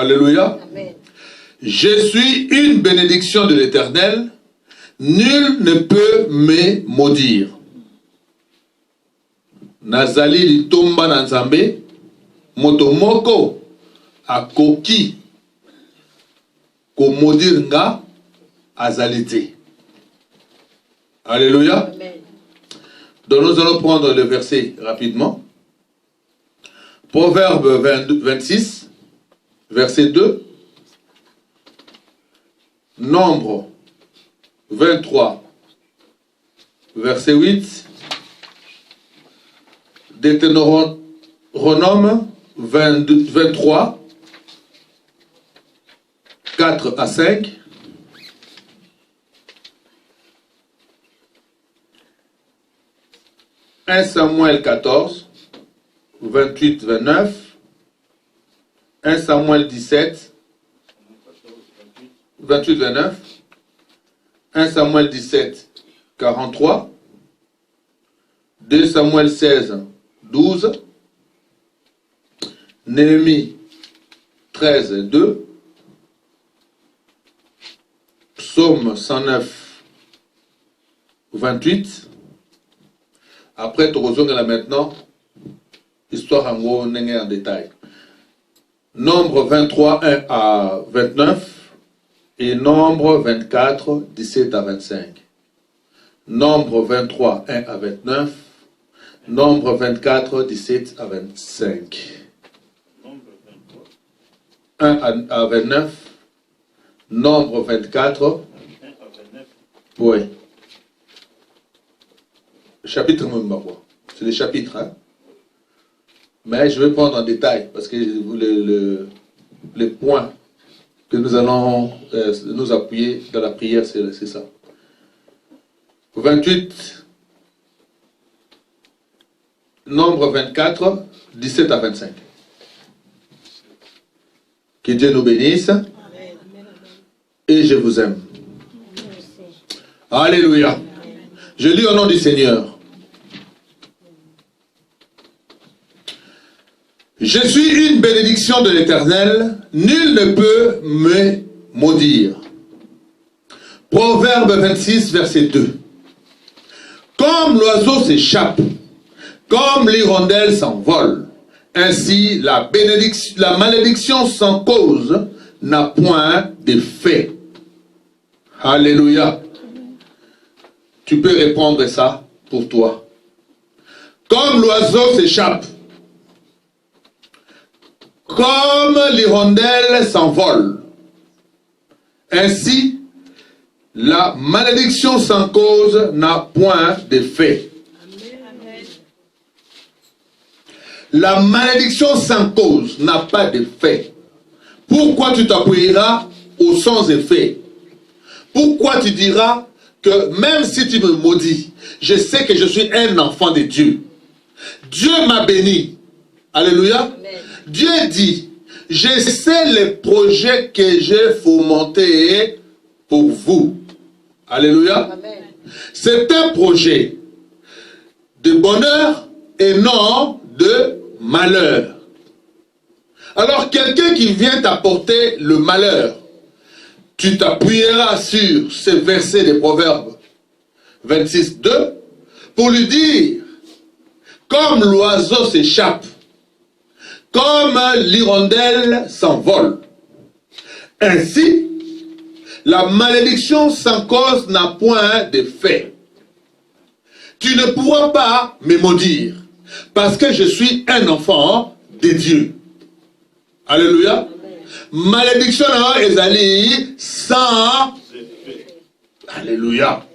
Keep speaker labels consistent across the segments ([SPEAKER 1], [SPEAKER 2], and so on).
[SPEAKER 1] Alléluia.
[SPEAKER 2] Amen.
[SPEAKER 1] Je suis une bénédiction de l'Éternel. Nul ne peut me maudire. Nazali litomba na Nzambe, motomoko akoki ko maudire nga azalite. Alléluia.
[SPEAKER 2] Amen.
[SPEAKER 1] Donc nous allons prendre le verset rapidement. Proverbe 26, verset 2. Nombre 23, verset 8. Deutéronome 23, 4 à 5. « 1 Samuel 14, 28-29, 1 Samuel 17, 28-29, 1 Samuel 17, 43, 2 Samuel 16, 12, Néhémie 13, 2, Psaume 109, 28. Après, tu rejoins là maintenant, histoire en gros, en détail. Nombre 23, 1 à 29 et Nombre 24, 17 à 25. Nombre 23, 1 à 29, Nombre 24, 17 à 25. 1 à 29, Nombre 24, oui. Chapitre c'est des chapitres, hein? Mais je vais prendre en détail parce que les points que nous allons nous appuyer dans la prière, c'est ça. 28, Nombre 24, 17 à 25. Que Dieu nous bénisse. Amen. Et je vous aime. Amen. Alléluia. Amen. Je lis au nom du Seigneur. Je suis une bénédiction de l'Éternel, nul ne peut me maudire. Proverbe 26, verset 2. Comme l'oiseau s'échappe, comme l'hirondelle s'envole, ainsi la malédiction sans cause n'a point d'effet. Alléluia. Tu peux répondre ça pour toi. Comme l'oiseau s'échappe, comme l'hirondelle s'envole, ainsi la malédiction sans cause n'a point d'effet. La malédiction sans cause n'a pas d'effet. Pourquoi tu t'appuieras au sans effet? Pourquoi tu diras que même si tu me maudis, je sais que je suis un enfant de Dieu. Dieu m'a béni. Alléluia. Amen. Dieu dit, je sais les projets que j'ai fomentés pour vous. Alléluia. C'est un projet de bonheur et non de malheur. Alors quelqu'un qui vient t'apporter le malheur, tu t'appuieras sur ce verset des Proverbes 26, 2 pour lui dire, comme l'oiseau s'échappe, comme l'hirondelle s'envole, ainsi la malédiction sans cause n'a point d'effet. Tu ne pourras pas me maudire parce que je suis un enfant de Dieu. Alléluia. Amen. Malédiction ezali sans Alléluia.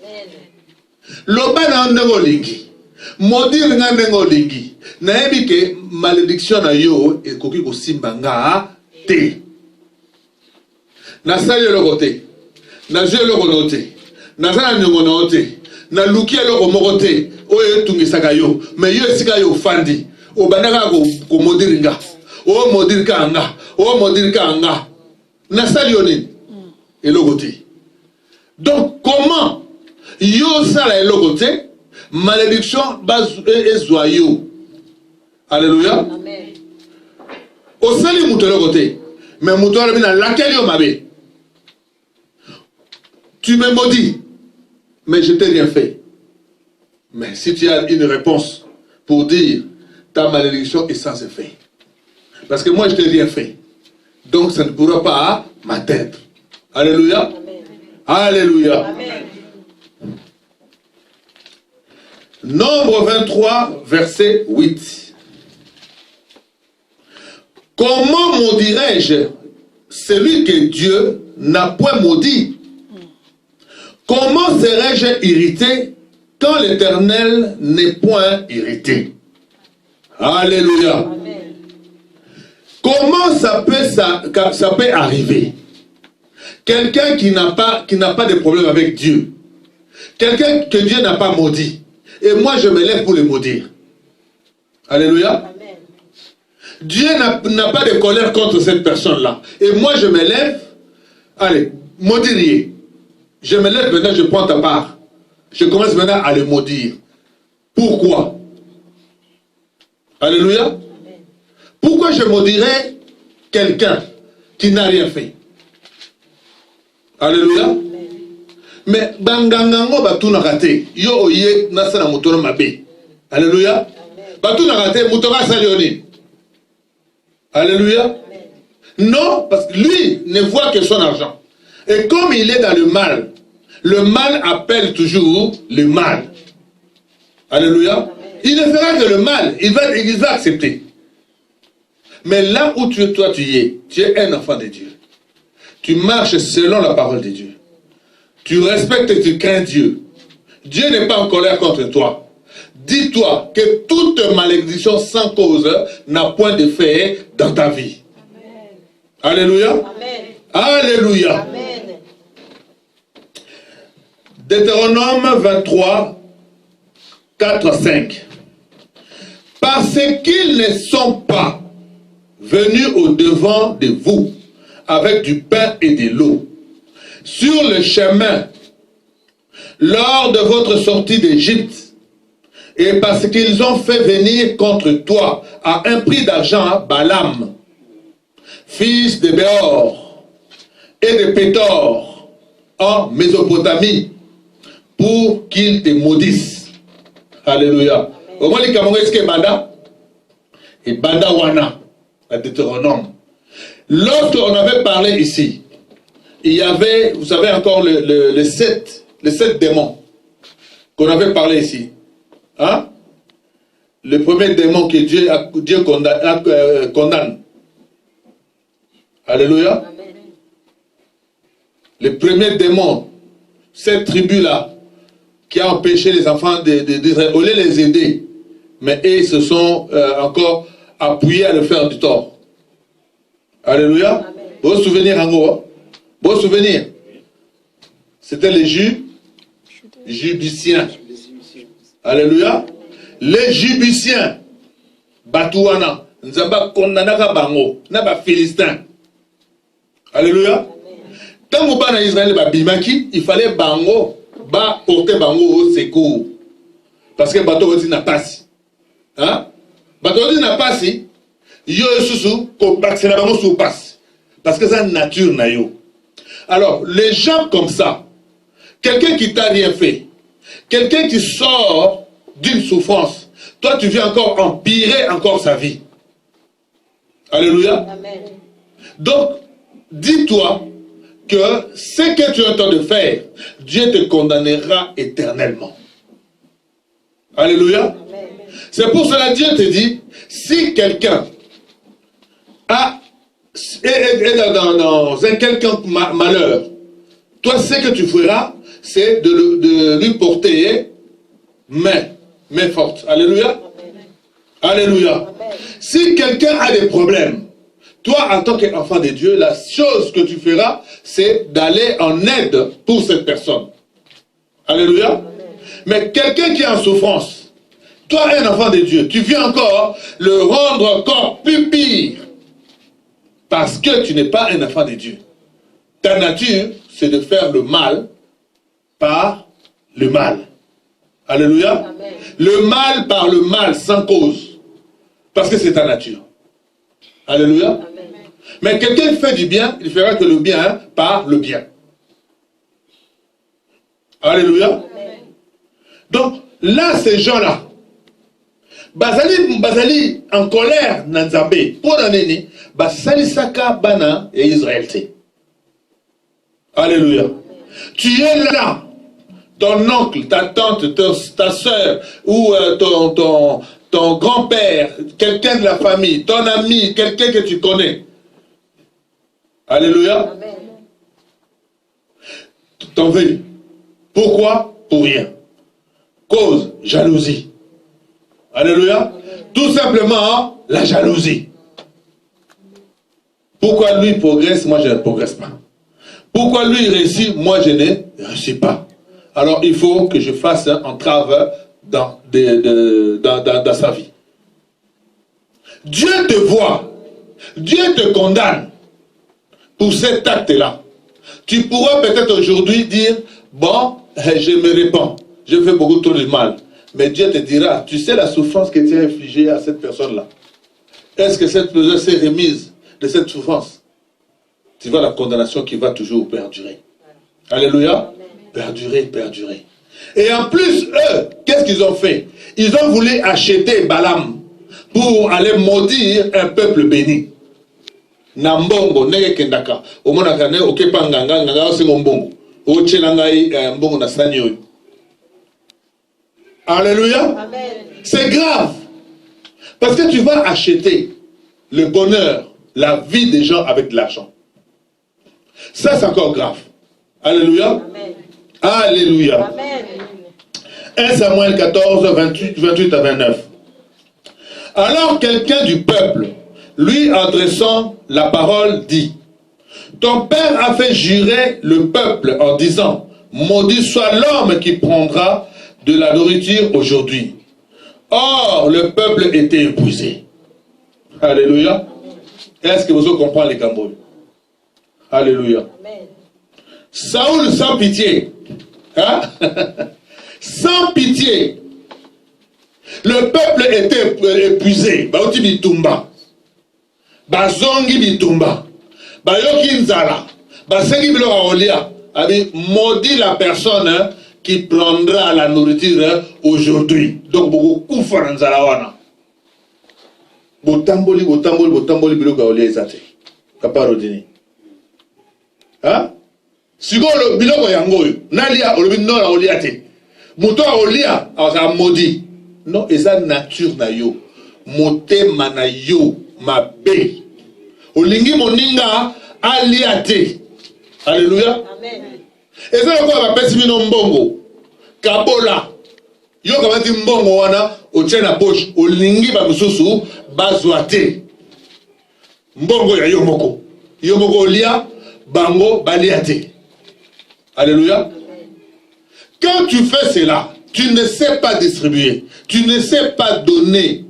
[SPEAKER 1] Loba na ndenge olingi, maudire na ndenge olingi, nayebi ke malédiction na yo ekoki kosimba nga te. Nasali eloko te, nazwi eloko na te, naza na ndenge na te, naluki eloko moko te oyo etungisaka yo, me yo esika yo ofandi obandaka komaudire nga, o maudire ka nga, o maudire ka nga, nasali yo nini eloko te. Donc comment yo sala eloko te, malédiction ezwa yo. Alléluia. Amen. Osali mutu eloko te, Mais laquelle tu me maudis, mais je t'ai rien fait. Mais si tu as une réponse pour dire ta malédiction est sans effet, parce que moi je t'ai rien fait, donc ça ne pourra pas m'atteindre. Alléluia. Amen. Alléluia. Amen. Nombre 23, verset 8. Comment maudirais-je celui que Dieu n'a point maudit? Comment serais-je irrité quand l'Éternel n'est point irrité? Alléluia. Amen. Comment ça peut arriver? Quelqu'un qui n'a pas de problème avec Dieu, quelqu'un que Dieu n'a pas maudit, et moi je me lève pour le maudire. Alléluia. Amen. Dieu n'a pas de colère contre cette personne-là, et moi je me lève, allez, maudire. Je me lève maintenant, je prends ta part. Je commence maintenant à le maudire. Pourquoi? Alléluia. Amen. Pourquoi je maudirais quelqu'un qui n'a rien fait? Alléluia. Amen. Mais bangangango batuna raté. Yo oye nasana mutoro mabe. Alléluia. Batuna raté mutora salioni. Alléluia. Amen. Non, parce que lui ne voit que son argent. Et comme il est dans le mal appelle toujours le mal. Alléluia. Amen. Il ne fera que le mal. Il va accepter. Mais là où tu es un enfant de Dieu. Tu marches selon la parole de Dieu. Tu respectes et tu crains Dieu. Dieu n'est pas en colère contre toi. Dis-toi que toute malédiction sans cause n'a point d'effet dans ta vie. Amen. Alléluia. Amen. Alléluia. Amen. Deutéronome 23, 4, 5. Parce qu'ils ne sont pas venus au-devant de vous avec du pain et de l'eau, sur le chemin, lors de votre sortie d'Égypte, et parce qu'ils ont fait venir contre toi à un prix d'argent Balaam, fils de Béor et de Pétor, en Mésopotamie, pour qu'ils te maudissent. Alléluia. Au moins, les Camerounais, est-ce que Banda? Et Banda Wana, la Deutéronome. Lorsqu'on avait parlé ici, il y avait, vous savez encore, les sept démons qu'on avait parlé ici. Hein? Le premier démon que Dieu condamne. Alléluia. Amen. Le premier démon, cette tribu-là, qui a empêché les enfants d'Israël, au lieu de les aider, mais ils se sont encore appuyés à le faire du tort. Alléluia. Beau souvenir en gros. Beau souvenir. C'était les Jubusiens. Alléluia. Les Jubusiens. Batouana. Nzamba kondanaka bango. Naba Philistins. Alléluia. Quand vous parlez d'Israël, il fallait bango. Ba porter bango au secours. Parce que bateau aussi n'a pas si. Hein? Bateau aussi n'a pas si. Yo susu ko baxena bango sous passe. Parce que c'est nature na yo. Alors, les gens comme ça, quelqu'un qui t'a rien fait, quelqu'un qui sort d'une souffrance, toi tu viens encore empirer encore sa vie. Alléluia. Amen. Donc, dis-toi que ce que tu es en train de faire, Dieu te condamnera éternellement. Alléluia. Amen. C'est pour cela que Dieu te dit, si quelqu'un est dans un quelconque malheur, toi ce que tu feras, c'est de lui porter main forte. Alléluia. Amen. Alléluia. Amen. Si quelqu'un a des problèmes, toi, en tant qu'enfant de Dieu, la chose que tu feras, c'est d'aller en aide pour cette personne. Alléluia. Amen. Mais quelqu'un qui est en souffrance, toi, un enfant de Dieu, tu viens encore le rendre encore plus pire. Parce que tu n'es pas un enfant de Dieu. Ta nature, c'est de faire le mal par le mal. Alléluia. Amen. Le mal par le mal, sans cause. Parce que c'est ta nature. Alléluia. Amen. Mais quelqu'un fait du bien, il fera que le bien par le bien. Alléluia. Donc, là, ces gens-là, Bazali en colère, Nanzabé, pour l'année, Basali Saka Bana et Israël. Alléluia. Tu es là, ton oncle, ta tante, ta soeur, ou ton grand-père, quelqu'un de la famille, ton ami, quelqu'un que tu connais. Alléluia. T'en veux. Pourquoi? Pour rien. Cause, jalousie. Alléluia. Tout simplement, la jalousie. Pourquoi lui progresse, moi je ne progresse pas. Pourquoi lui réussit, moi je ne réussis pas. Alors il faut que je fasse un entrave dans sa vie. Dieu te voit. Dieu te condamne pour cet acte-là. Tu pourras peut-être aujourd'hui dire, bon, je me répands, je fais beaucoup trop de mal. Mais Dieu te dira, tu sais la souffrance que tu as infligée à cette personne-là. Est-ce que cette personne s'est remise de cette souffrance? Tu vois la condamnation qui va toujours perdurer. Alléluia. Perdurer, perdurer. Et en plus, eux, qu'est-ce qu'ils ont fait? Ils ont voulu acheter Balaam pour aller maudire un peuple béni. Nambongo, nege kendaka. Omonaka ne okepa nganga osengo mbongo. Ochela ngai mbongo na sanyo. Alléluia. C'est grave. Parce que tu vas acheter le bonheur, la vie des gens avec de l'argent. Ça, c'est encore grave. Alléluia. Amen. Alléluia. Amen. 1 Samuel 14, 28 à 29. Alors quelqu'un du peuple, lui adressant la parole, dit, ton père a fait jurer le peuple en disant, maudit soit l'homme qui prendra de la nourriture aujourd'hui. Or, le peuple était épuisé. Alléluia. Est-ce que vous comprenez les Cambodges? Alléluia. Amen. Saoul sans pitié. Hein? Sans pitié. Le peuple était épuisé. Baoti bitumba. Bazongi bitumba. Bayoki nzala. Basengi bilo aolia. Maudit la personne qui prendra la nourriture aujourd'hui. Donc, beaucoup de nzala wana. Botamboli bilo aolia ezate. Kaparodini. Hein? Sigo le biloko yangoyo. Nalia olobi non aolia te. Muto aolia a maudit. Non, eza nature na yo. Motema na yo mabe. Olingi moninga alia te. Alléluia. Amen. Eza loko bapesi bino mbongo. Kabola. Yo kamati mbongo wana otie na poche. Olingi ba misusu bazwa te. Mbongo ya yo moko. Yo moko olia bango balia te. Alléluia. Amen. Quand tu fais cela, tu ne sais pas distribuer, tu ne sais pas donner,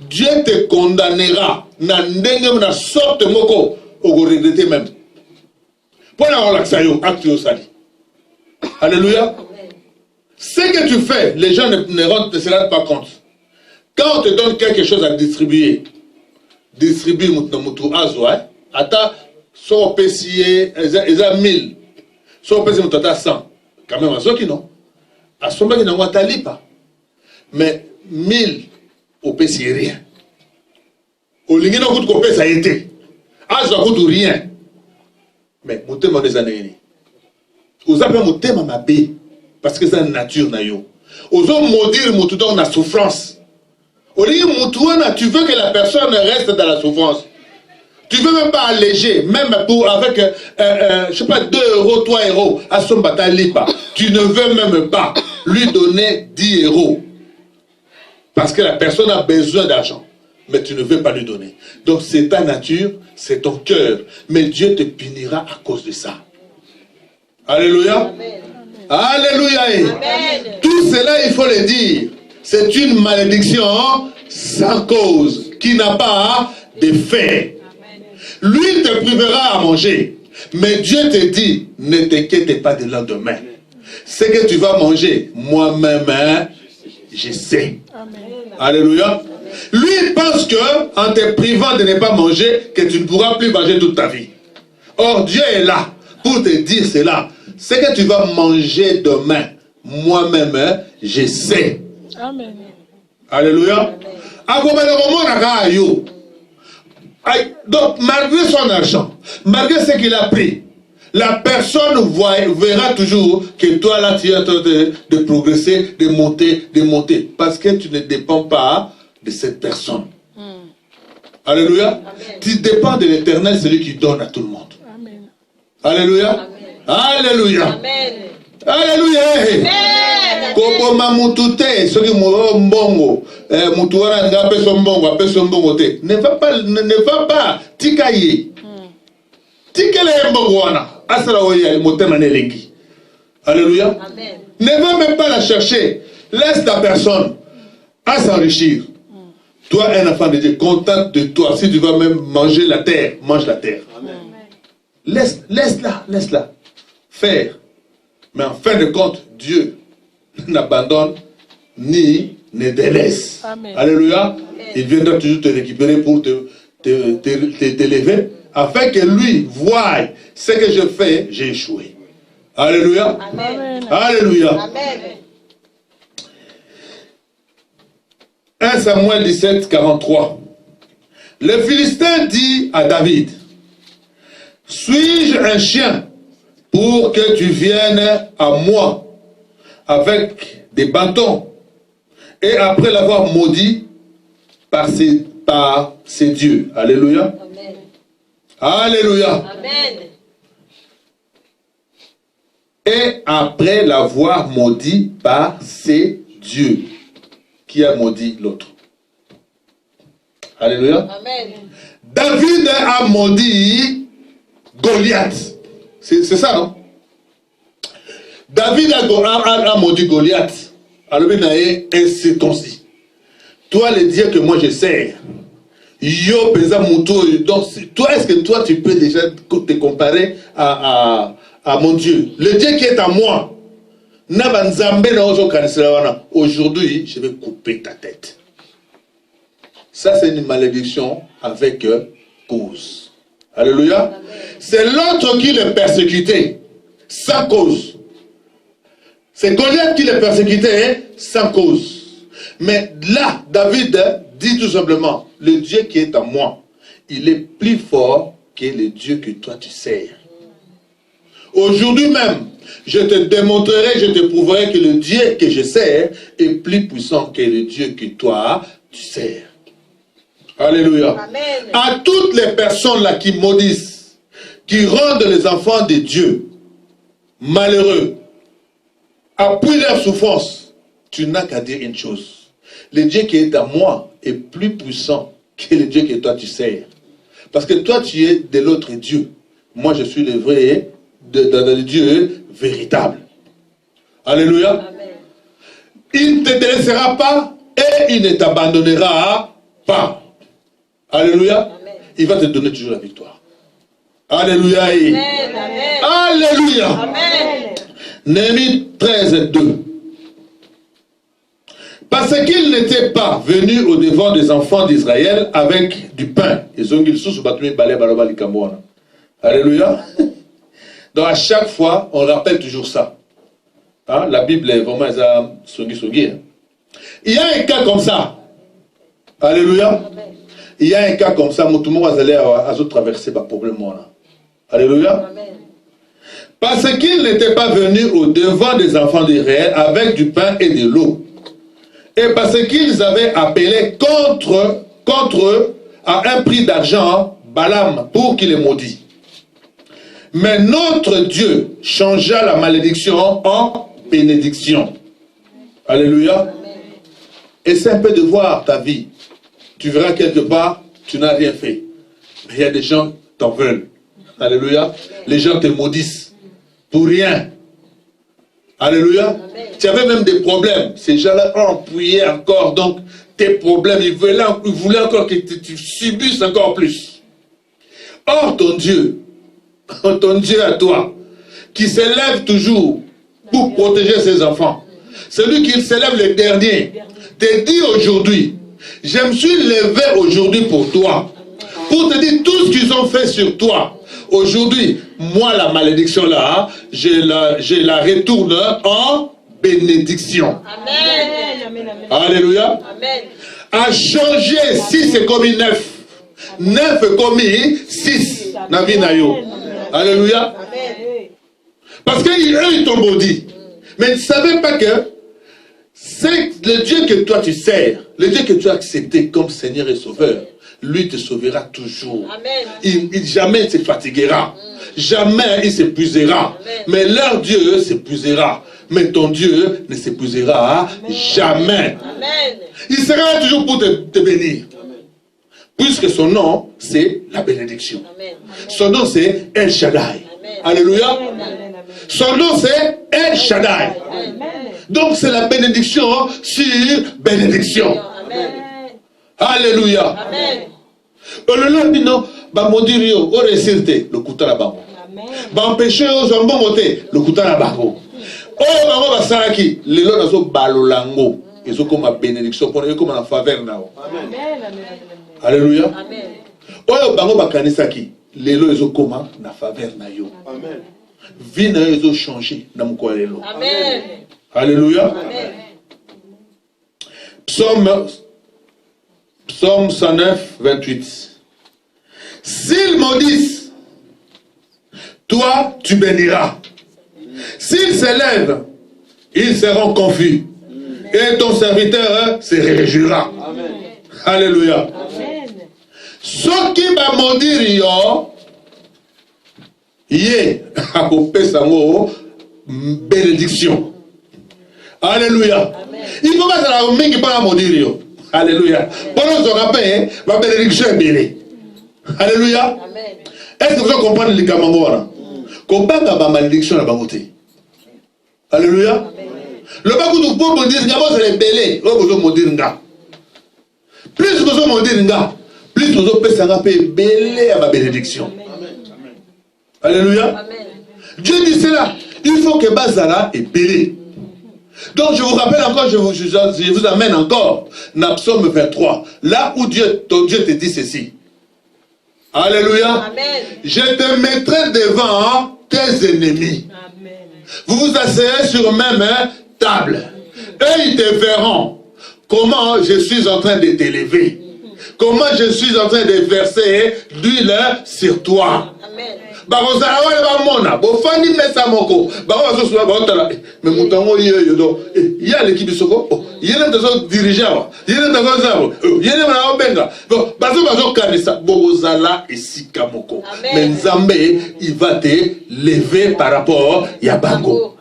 [SPEAKER 1] Dieu te condamnera. Na ndenge na sorte moko, o go regretter même. Pour la relaxer yo, acte yo sali. Alléluia. Ce que tu fais, les gens ne se rendent pas compte. Quand on te donne quelque chose à distribuer, distribue mutu azwa, ata so pesier, eza 1000. So pesier mutu ata 100. Quand même, à ceux qui non. À ceux qui n'ont pas lipa. Mais 1000 au pays, c'est rien. Au ligne, on coûte ça a été. Ah, ça coûte rien. Mais mon thème des années. Vous avez mon thème à ma baie. Parce que c'est une nature. Vous avez maudire mon tout dans la souffrance. Au ligne, tu veux que la personne reste dans la souffrance. Tu ne veux même pas alléger, même pour avec, je sais pas, 2 euros, 3 euros, à son bataille lipa. Tu ne veux même pas lui donner 10 euros. Parce que la personne a besoin d'argent. Mais tu ne veux pas lui donner. Donc c'est ta nature, c'est ton cœur. Mais Dieu te punira à cause de ça. Alléluia. Amen. Alléluia. Amen. Tout cela, il faut le dire. C'est une malédiction sans cause, qui n'a pas d'effet. Lui te privera à manger. Mais Dieu te dit, ne t'inquiète pas de lendemain. Ce que tu vas manger, moi-même, je sais. Amen. Alléluia. Lui, il pense que en te privant de ne pas manger, que tu ne pourras plus manger toute ta vie. Or, Dieu est là pour te dire cela. Ce que tu vas manger demain, moi-même, hein, je sais.
[SPEAKER 2] Amen.
[SPEAKER 1] Alléluia. Donc, malgré son argent, malgré ce qu'il a pris, la personne verra toujours que toi là, tu es en train de progresser, de monter. Parce que tu ne dépends pas de cette personne. Alléluia. Amen. Tu dépends de l'Éternel, celui qui donne à tout le monde. Amen. Alléluia. Amen. Alléluia. Amen. Alléluia. Koboma mutute, soki mbongo, mutuara nga peso mbongo te. Ne va pas, tikaye. Tikele mbongo wana, asala oya motema nelengi. Alléluia. Amen. Ne va même pas la chercher. Laisse la personne à s'enrichir. Toi, un enfant de Dieu, contente de toi. Si tu vas même manger la terre, mange la terre. Amen. Laisse-la faire. Mais en fin de compte, Dieu n'abandonne ni ne délaisse. Amen. Alléluia. Amen. Il viendra toujours te récupérer pour t'élever, afin que lui voie ce que je fais, j'ai échoué. Alléluia. Amen. Alléluia. Amen. 1 Samuel 17, 43. Le Philistin dit à David, suis-je un chien pour que tu viennes à moi avec des bâtons? Et après l'avoir maudit par ses dieux. Alléluia. Amen. Alléluia. Amen. Et après l'avoir maudit par ses dieux. Qui a maudit l'autre? Alléluia. Amen. David a maudit Goliath. C'est ça, non? David a maudit Goliath. Alors il a incirconcis. Toi, le Dieu que moi je sers. Yo, donc, toi, est-ce que toi tu peux déjà te comparer à mon Dieu? Le Dieu qui est à moi. Aujourd'hui, je vais couper ta tête. Ça, c'est une malédiction avec cause. Alléluia. C'est l'autre qui le persécutait sans cause. C'est Goliath qui le persécutait sans cause. Mais là, David dit tout simplement, le Dieu qui est en moi, il est plus fort que le Dieu que toi tu sers. Aujourd'hui même, je te démontrerai, je te prouverai que le Dieu que je sers est plus puissant que le Dieu que toi, tu sers. Alléluia. Amen. À toutes les personnes là qui maudissent, qui rendent les enfants de Dieu malheureux, appuient leur souffrance, tu n'as qu'à dire une chose. Le Dieu qui est à moi est plus puissant que le Dieu que toi tu sers. Parce que toi tu es de l'autre Dieu. Moi je suis le vrai le Dieu véritable. Alléluia. Amen. Il ne te délaissera pas et il ne t'abandonnera pas. Alléluia. Amen. Il va te donner toujours la victoire. Alléluia. Amen. Alléluia. Amen. Néhémie 13, 2. Parce qu'il n'était pas venu au devant des enfants d'Israël avec du pain. Alléluia. Donc à chaque fois, on rappelle toujours ça. Hein? La Bible est vraiment songi. Il y a un cas comme ça. Alléluia. Il y a un cas comme ça. Tout le monde va aller à traverser le problème. Alléluia. Parce qu'il n'était pas venu au devant des enfants d'Israël avec du pain et de l'eau. Et parce qu'ils avaient appelé contre eux à un prix d'argent Balaam pour qu'il les maudit. Mais notre Dieu changea la malédiction en bénédiction. Alléluia. Amen. Essaie un peu de voir ta vie. Tu verras quelque part, tu n'as rien fait. Mais il y a des gens qui t'en veulent. Alléluia. Amen. Les gens te maudissent pour rien. Alléluia. Amen. Tu avais même des problèmes. Ces gens-là ont appuyé encore. Donc, tes problèmes, ils voulaient encore que tu subisses encore plus. Or, ton Dieu à toi, qui s'élève toujours pour protéger ses enfants, celui qui s'élève le dernier, te dit aujourd'hui je me suis levé aujourd'hui pour toi. Pour te dire tout ce qu'ils ont fait sur toi. Aujourd'hui, moi, la malédiction là, je la retourne en bénédiction. Amen. Alléluia. Amen. A changé 6 est commis 9. 9 est commis 6. Alléluia. Amen. Parce qu'eux, ils t'ont maudit. Mais ne savez pas que c'est le Dieu que toi tu sers, le Dieu que tu as accepté comme Seigneur et Sauveur, lui te sauvera toujours. Amen. Jamais il ne se fatiguera. Jamais il s'épuisera. Mais leur Dieu s'épuisera. Mais ton Dieu ne s'épuisera jamais. Amen. Il sera toujours pour te bénir. Amen. Puisque son nom, c'est la bénédiction. Amen. Son nom, c'est El Shaddai. Amen. Alléluia. Amen. Son nom, c'est El Shaddai. Amen. Donc, c'est la bénédiction sur bénédiction. Amen. Alléluia. Amen. Le lendemain, bah maudire au réciter le couteau là bas. Bah empêcher aux hommes monter le couteau là bas. Oh bah bah ça qui les lois nazo balolango ils ont comme ma bénédiction pour eux comme la faveur là. Amen. Alléluia. Amen. Oh bah bah kanisa qui les lois ils ont comme la faveur là yo. Amen. Vie na ils ont changé na mko lelo. Amen. Alléluia. Amen. Psaume 109, 28. S'ils maudissent, toi tu béniras. S'ils s'élèvent, ils seront confus. Et ton serviteur se réjouira. Amen. Alléluia. Amen. Ce qui va maudire yo, yé, à couper sa mot, bénédiction. Alléluia. Amen. Il faut pas se la main qui va maudire yo. Alléluia. Pendant ce rappel, ma bénédiction est bénie. Alléluia. Amen. Est-ce que vous comprenez les camangora? Comment ma malédiction est bamotée? Alléluia. Le bac où vous pouvez dire, c'est les bélés. Vous dire nga. Plus vous avez nga, plus vous avez bélé à ma bénédiction. Amen. Alléluia. Amen. Dieu dit cela. Il faut que Bazara est bélé. Donc je vous rappelle encore, je vous amène encore dans Psaume 23, là où ton Dieu te dit ceci. Alléluia. Amen. Je te mettrai devant tes ennemis. Amen. Vous vous asseyez sur même table. Et ils te verront comment je suis en train de t'élever. Comment je suis en train de verser d'huile sur toi. Amen. Barozala wale ba mona bo fani mesa moko ba wazo suba ba otala me mutango yeyo do ya l'équipe soko yene tazo diriger wa yene tazo zabo yene na obenga bo bazo kanisa bozala esika moko mais Nzambe il va te lever par rapport ya bango.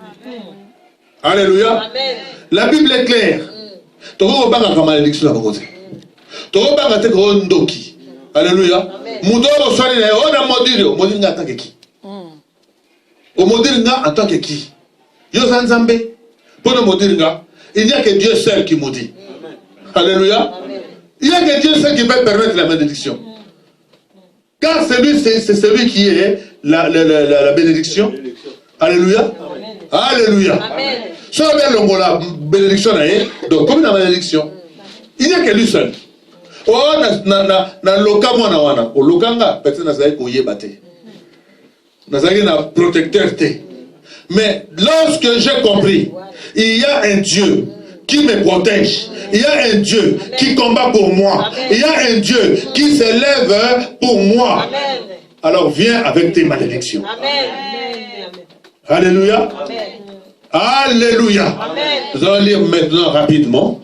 [SPEAKER 1] Alléluia. Amen. La Bible est claire. Toko banga ka malédiction na bokote toko banga te ko ndoki. Alléluia. Moudoro soirée on a modire modinga en tant que qui? Au modinga en tant que qui? Yo Nzambe. Pour le modinga, il n'y a que Dieu seul qui maudit. Alléluia. Il n'y a que Dieu seul qui peut permettre la bénédiction. Car c'est celui qui est la bénédiction. Alléluia. Alléluia. Si on a la bénédiction, donc comme la bénédiction, il n'y a que lui seul. Oh, na loka mwana wana o lokanga peut-être nazali koyeba te nazali na protecteur te mais lorsque j'ai compris il y a un Dieu qui me protège, il y a un Dieu qui combat pour moi, il y a un Dieu qui s'élève pour moi. Alors viens avec tes malédictions. Alléluia. Alléluia. Nous allons lire maintenant rapidement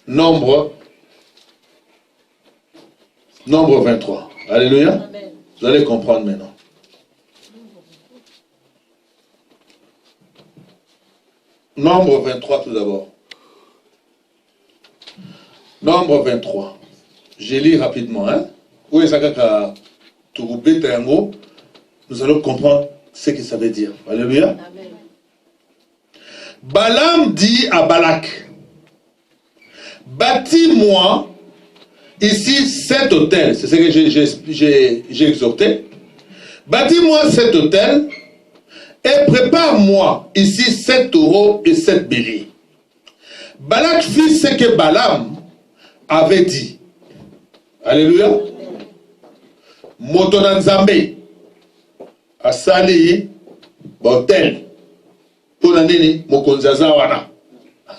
[SPEAKER 1] Nombre 23. Alléluia. Amen. Vous allez comprendre maintenant. Nombre 23 tout d'abord. Nombre 23. Je lis rapidement. Nous allons comprendre ce que ça veut dire. Alléluia. Amen. Balaam dit à Balak, bâtis-moi ici cet autel, c'est ce que j'ai exhorté. Bâtis-moi cet autel et prépare-moi ici 7 taureaux et 7 béliers. Balak fit ce que Balaam avait dit. Alléluia. Moto na Nzambe asali botel pour nini mokonzi azawana.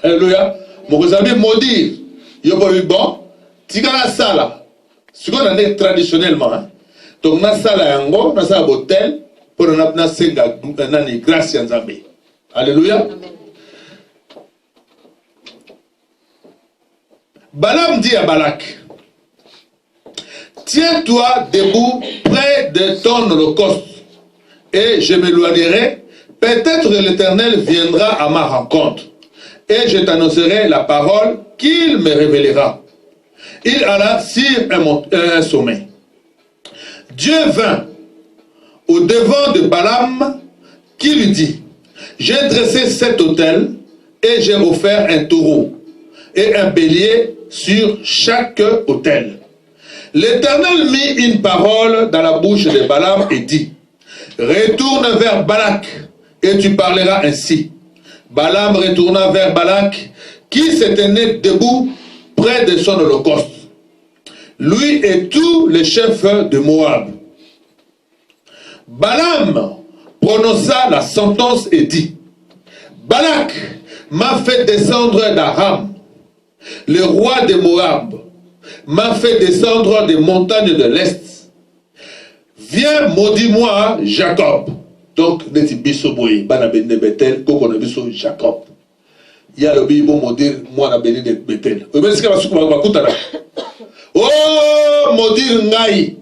[SPEAKER 1] Alléluia. Mokonzi abi maudire yo bon tika na sala siko na ne traditionnellement hein. Donc na sala yango na sala botel pour na senga nani grâce ya Nzambe. Alléluia. Balaam dit à Balak, tiens-toi debout près de ton holocauste et je m'éloignerai. Peut-être l'Éternel viendra à ma rencontre et je t'annoncerai la parole qu'il me révélera. Il alla sur un sommet. Dieu vint au devant de Balaam qui lui dit, j'ai dressé cet autel et j'ai offert un taureau et un bélier sur chaque autel. L'Éternel mit une parole dans la bouche de Balaam et dit, retourne vers Balak et tu parleras ainsi. Balaam retourna vers Balak qui se tenait debout près de son holocauste, lui et tous les chefs de Moab. Balaam prononça la sentence et dit, Balak m'a fait descendre d'Aram, le roi de Moab, m'a fait descendre des montagnes de l'Est. Viens, maudis-moi, Jacob. Donc, neti biso boye, bana bende Bethel, koko na biso Jacob. Ya le bibo maudire moi na bende de Bethel. Obe sika basuku ba kutana. Oh, maudire ngai.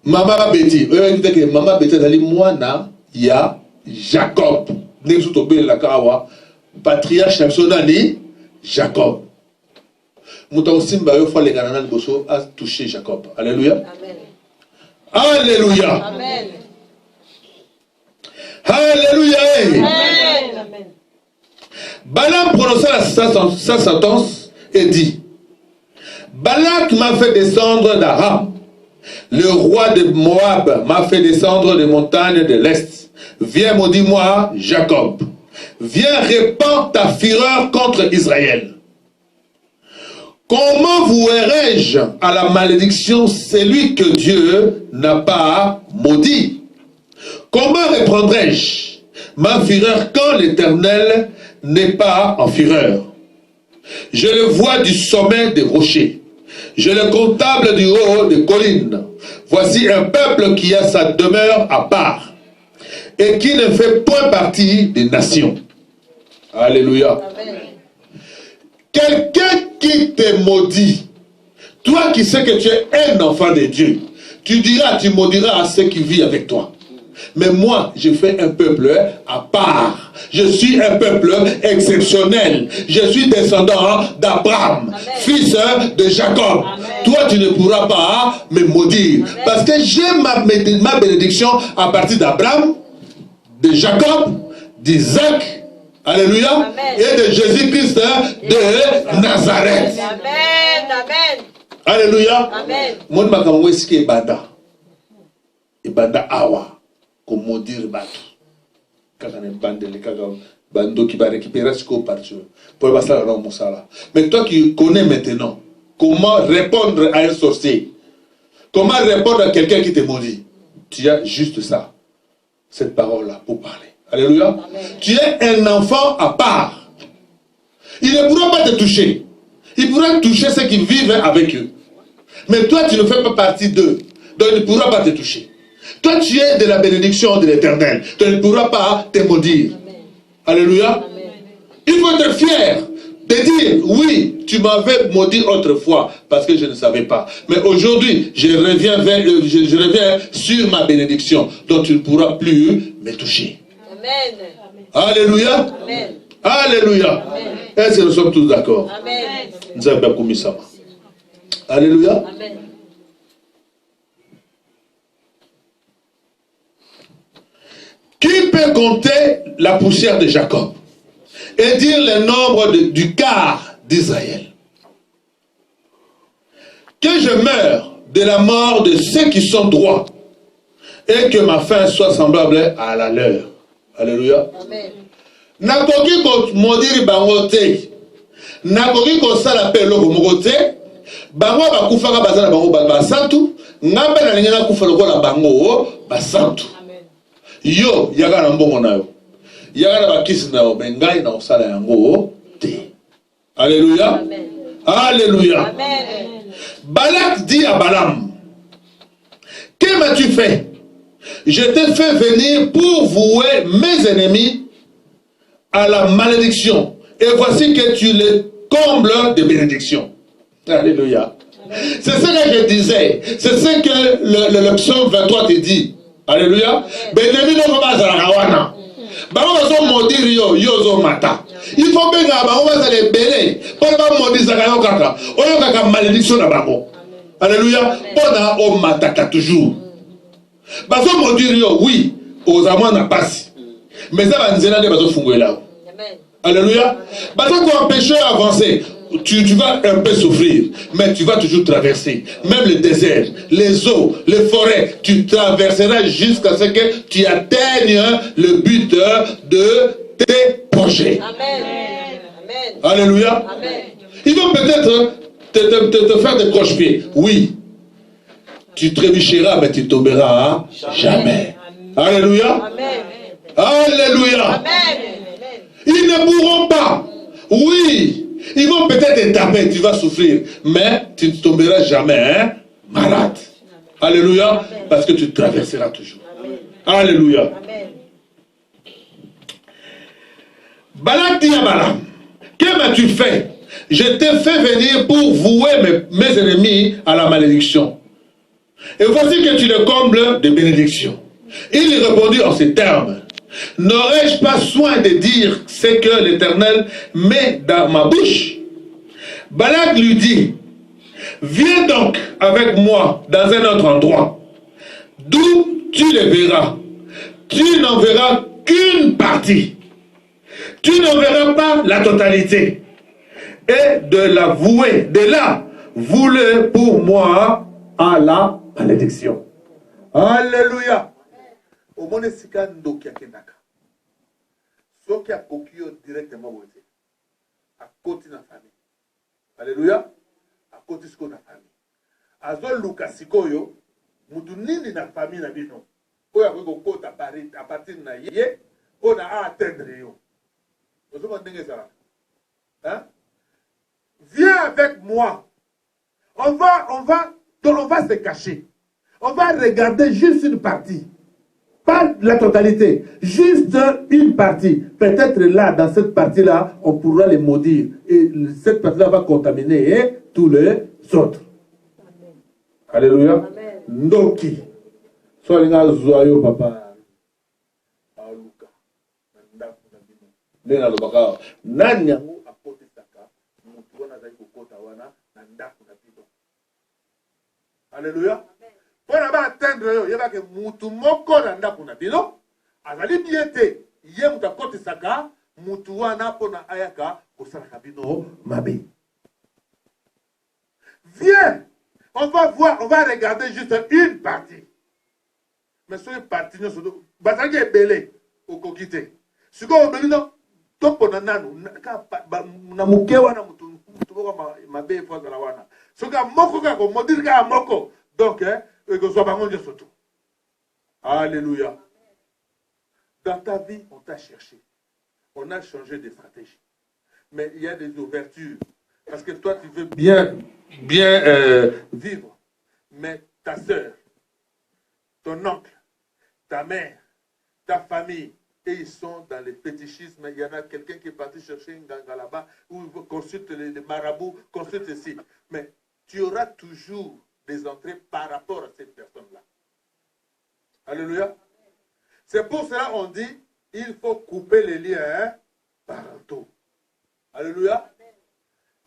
[SPEAKER 1] Mama Betty. Obe dit que Mama Betty dali moi na ya Jacob. Nexu to be la kawa patriarche Samsonani Jacob. Mouta Simba yo fa le ganana liboso a touché Jacob. Alléluia. Amen. Alléluia. Amen. Alléluia. Amen. Balaam prononça sa sentence et dit, Balak m'a fait descendre d'Aram. Le roi de Moab m'a fait descendre des montagnes de l'Est. Viens, maudis-moi, Jacob. Viens, répands ta fureur contre Israël. Comment vouerai-je à la malédiction celui que Dieu n'a pas maudit? Comment reprendrai-je ma fureur quand l'Éternel n'est pas en fureur? Je le vois du sommet des rochers. Je le comptable du haut des collines. Voici un peuple qui a sa demeure à part et qui ne fait point partie des nations. Alléluia. Amen. Quelqu'un qui te maudit, toi qui sais que tu es un enfant de Dieu, tu maudiras à ceux qui vivent avec toi. Mais moi, je fais un peuple à part. Je suis un peuple exceptionnel. Je suis descendant d'Abraham, fils de Jacob. Amen. Toi, tu ne pourras pas me maudire. Amen. Parce que j'ai ma bénédiction à partir d'Abraham, de Jacob, d'Isaac, alléluia, amen, et de Jésus-Christ de Nazareth. Amen, amen. Alléluia. Amen. Mon makambo eski ebanda. Ebanda awa. Comme maudire bato. Kaka ne bandele kaka bando qui va récupérer ce qu'on part. Pour passer à la moussala. Mais toi qui connais maintenant comment répondre à un sorcier, comment répondre à quelqu'un qui te maudit, tu as juste ça, cette parole-là pour parler. Alléluia. Amen. Tu es un enfant à part. Il ne pourra pas te toucher. Il pourra toucher ceux qui vivent avec eux. Mais toi, tu ne fais pas partie d'eux. Donc, il ne pourra pas te toucher. Toi, tu es de la bénédiction de l'Éternel. Donc, il ne pourra pas te maudire. Amen. Alléluia. Amen. Il faut être fier de dire, oui, tu m'avais maudit autrefois parce que je ne savais pas. Mais aujourd'hui, je reviens sur ma bénédiction. Donc, tu ne pourras plus me toucher. Amen. Alléluia. Amen. Alléluia. Est-ce que nous sommes tous d'accord? Amen. Nous avons commis ça. Alléluia. Amen. Qui peut compter la poussière de Jacob et dire le nombre du quart d'Israël? Que je meure de la mort de ceux qui sont droits et que ma fin soit semblable à la leur. Alléluia. Amen. Nakoki ko modiri bango te. nakoki kosala pe eloko moko te bango bakufaka baza na bango basantu nga mpe nalingi nakufa lokola bango basantu yo yaka na mbongo na yo yaka na bakisi na yo me ngai na kosala yango te. Alléluia. Alléluia. Balak dit à Balaam, que m'as-tu fait? Je t'ai fait venir pour vouer mes ennemis à la malédiction. Et voici que tu les combles de bénédictions. Alléluia. C'est ce que je disais. C'est ce que le psaume 23 te dit. Alléluia. Bénémi no pas à la kawana. Bango so modir yo zo mata. Il faut bien que bango va se belé. Pour pas modir ça yo kaka. Oyo kaka malédiction na bango. Alléluia. Pona o mataka toujours. Baso modir yo oui, aux amants na passe. Mais ça va nzela de baso fungoela. Alléluia. Baso ko empêcher avancer. Tu vas un peu souffrir, mais tu vas toujours traverser. Même le désert, les eaux, les forêts, tu traverseras jusqu'à ce que tu atteignes le but de tes projets. Amen. Alléluia. Amen. Ils vont peut-être te faire des croche-pieds. Oui. Tu trébucheras, mais tu tomberas jamais. Alléluia. Amen. Alléluia. Amen. Ils ne pourront pas. Oui. Ils vont peut-être te taper, tu vas souffrir, mais tu ne tomberas jamais malade. Alléluia, parce que tu traverseras toujours. Amen. Alléluia. Amen. Balak dit à Balaam, que m'as-tu fait? Je t'ai fait venir pour vouer mes ennemis à la malédiction. Et voici que tu les combles de bénédictions. Il lui répondit en ces termes. N'aurais-je pas soin de dire ce que l'Éternel met dans ma bouche? Balak lui dit, viens donc avec moi dans un autre endroit, d'où tu les verras. Tu n'en verras qu'une partie. Tu n'en verras pas la totalité. Et de la vouer, de là, voulez pour moi à la malédiction. Alléluia. Au monde sika ndoki akendaka soki akoki yo directement wote akoti na famille. Alléluia. Akoti siko na famille azoluka sikoyo mutu nini na famille na bino oyo akoki kokota a partir na ye oyo na atteindre yo ozoma ndenge ezalaka. Viens avec moi, on va se cacher, on va regarder juste une partie. Pas la totalité, juste une partie. Peut-être là, dans cette partie-là, on pourra les maudire. Et cette partie-là va contaminer tous les autres. Amen. Alléluia. Amen. Ndoki. Solinga zoyo papa. Aluka. Nena lobaka. Nanyango akote saka. Mutuona zai kokota wana. Nandaku na bidon. Alléluia. Pour atteindre yo, yeba ke mutu moko na ndako na bino azali biete ye mutu akotisaka mutu wana pona ayaka kosalaka bino mabe. Viens, on va voir, on va regarder juste une partie. Mais sur une partie, nous sommes bazangi ebele okokite. Siko obeli no topo na nanu na muke wana mutu moko mabe foza la wana. Soka moko ka ko modir ka moko. Donc alléluia. Dans ta vie, on t'a cherché. On a changé de stratégie. Mais il y a des ouvertures. Parce que toi, tu veux bien vivre. Mais ta soeur, ton oncle, ta mère, ta famille, et ils sont dans les fétichismes. Il y en a quelqu'un qui est parti chercher une ganga là-bas, ou consulte les marabouts, consulte ici. Mais tu auras toujours des entrées par rapport à cette personne-là. Alléluia. C'est pour cela qu'on dit, il faut couper les liens parentaux. Alléluia.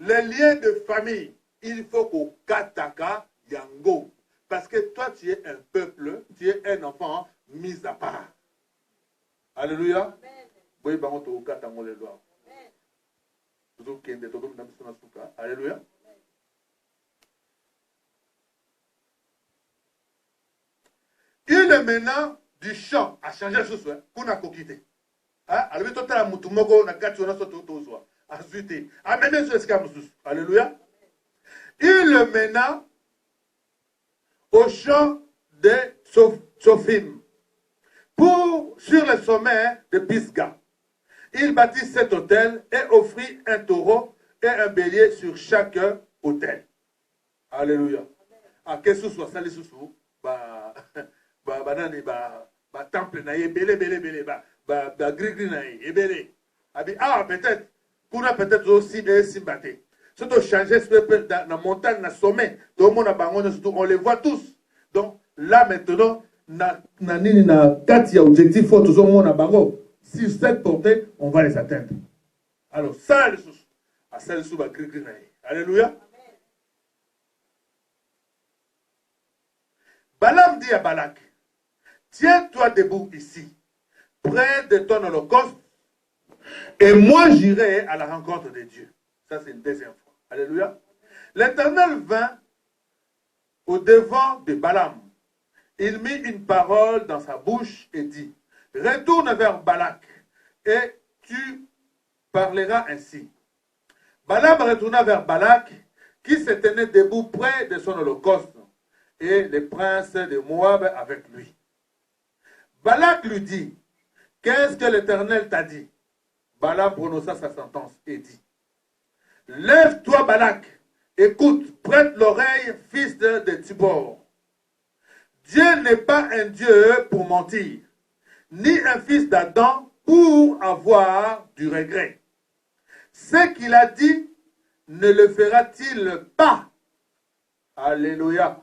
[SPEAKER 1] Les liens de famille, il faut qu'on kataka yango. Parce que toi, tu es un peuple, tu es un enfant mis à part. Alléluia. Alléluia. Il est maintenant du champ à changer de chose. Qu'on a coquité. Alors, tu as mutumoko, on a gâté, on a sauté au toit.
[SPEAKER 2] Azuté. Amenez sur l'escamoussous. Alléluia. Il le mena au champ de Sophim, sur le sommet de Pisgah. Il bâtit 7 autels et offrit un taureau et un bélier sur chaque autel. Alléluia. À qu'est-ce que soit ça les sous temple na belé gris na belé. Ah peut-être qu'on a peut-être aussi des simbaté. Surtout changer dans la montagne, dans le sommet, on les voit tous. Donc là maintenant, na 4 objectifs faut toujours mon bango. Si 7 portées, on va les atteindre. Alors ça les sous, à ça les sous gris na. Alléluia. Balaam dit à Balak, tiens-toi debout ici, près de ton holocauste, et moi j'irai à la rencontre de Dieu. Ça c'est une deuxième fois. Alléluia. L'Éternel vint au devant de Balaam. Il mit une parole dans sa bouche et dit, retourne vers Balak et tu parleras ainsi. Balaam retourna vers Balak qui se tenait debout près de son holocauste et les princes de Moab avec lui. Balak lui dit, qu'est-ce que l'Éternel t'a dit? Balaam prononça sa sentence et dit, lève-toi Balak, écoute, prête l'oreille, fils de Tsibor. Dieu n'est pas un Dieu pour mentir, ni un fils d'Adam pour avoir du regret. Ce qu'il a dit, ne le fera-t-il pas? Alléluia.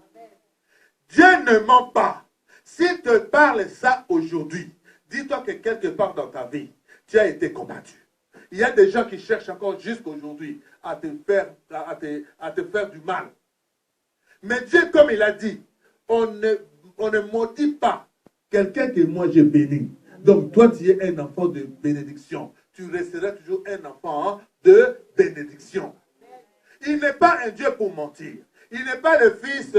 [SPEAKER 2] Dieu ne ment pas. S'il te parle ça aujourd'hui, dis-toi que quelque part dans ta vie, tu as été combattu. Il y a des gens qui cherchent encore jusqu'aujourd'hui à te faire du mal. Mais Dieu, comme il a dit, on ne maudit pas quelqu'un que moi j'ai béni. Donc toi, tu es un enfant de bénédiction. Tu resteras toujours un enfant de bénédiction. Il n'est pas un Dieu pour mentir. Il n'est pas le fils